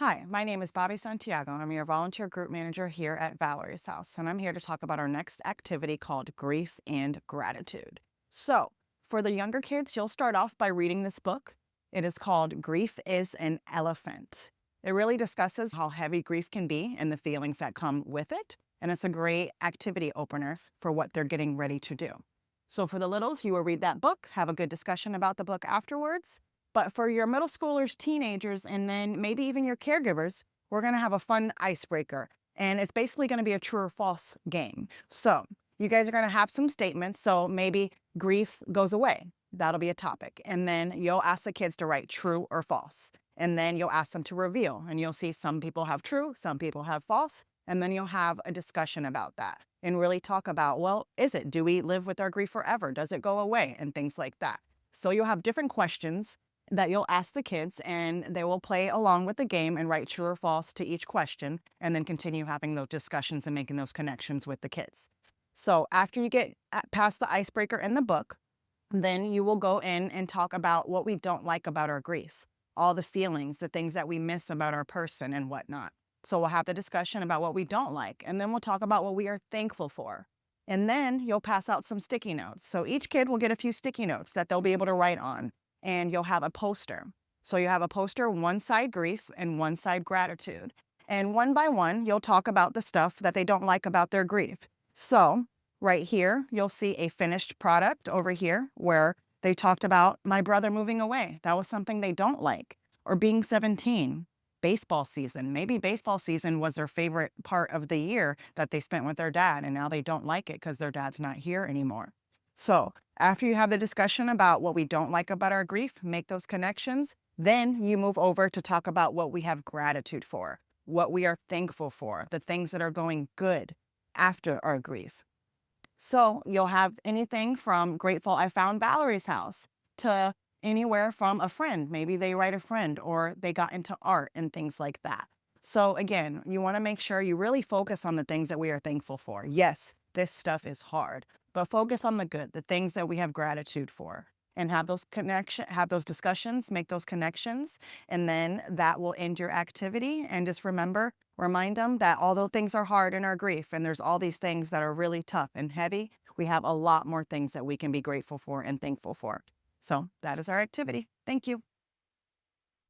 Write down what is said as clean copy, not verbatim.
Hi, my name is Bobbie Santiago. I'm your volunteer group manager here at Valerie's house, and I'm here to talk about our next activity called Grief and Gratitude. So, for the younger kids, you'll start off by reading this book. It is called Grief is an Elephant. It really discusses how heavy grief can be and the feelings that come with it, and it's a great activity opener for what they're getting ready to do. So, for the littles, you will read that book, have a good discussion about the book afterwards. But for your middle schoolers, teenagers, and then maybe even your caregivers, we're going to have a fun icebreaker. And it's basically going to be a true or false game. So you guys are going to have some statements. So maybe grief goes away. That'll be a topic. And then you'll ask the kids to write true or false. And then you'll ask them to reveal. And you'll see some people have true, some people have false. And then you'll have a discussion about that and really talk about, well, is it? Do we live with our grief forever? Does it go away? And things like that. So you'll have different questions that you'll ask the kids, and they will play along with the game and write true or false to each question, and then continue having those discussions and making those connections with the kids. So after you get past the icebreaker in the book, then you will go in and talk about what we don't like about our grief, all the feelings, the things that we miss about our person and whatnot. So we'll have the discussion about what we don't like, and then we'll talk about what we are thankful for. And then you'll pass out some sticky notes. So each kid will get a few sticky notes that they'll be able to write on, and you'll have a poster. So you have a poster, one side grief and one side gratitude. And one by one, you'll talk about the stuff that they don't like about their grief. So right here, you'll see a finished product over here where they talked about my brother moving away. That was something they don't like. Or being 17, baseball season. Maybe baseball season was their favorite part of the year that they spent with their dad, and now they don't like it because their dad's not here anymore. So after you have the discussion about what we don't like about our grief, make those connections, then you move over to talk about what we have gratitude for, what we are thankful for, the things that are going good after our grief. So you'll have anything from grateful I found Valerie's house to anywhere from a friend. Maybe they write a friend or they got into art and things like that. So again, you want to make sure you really focus on the things that we are thankful for. Yes, this stuff is hard, but focus on the good, the things that we have gratitude for, and have those discussions, make those connections, and then that will end your activity. And just remind them that although things are hard in our grief and there's all these things that are really tough and heavy, we have a lot more things that we can be grateful for and thankful for. So that is our activity. Thank you.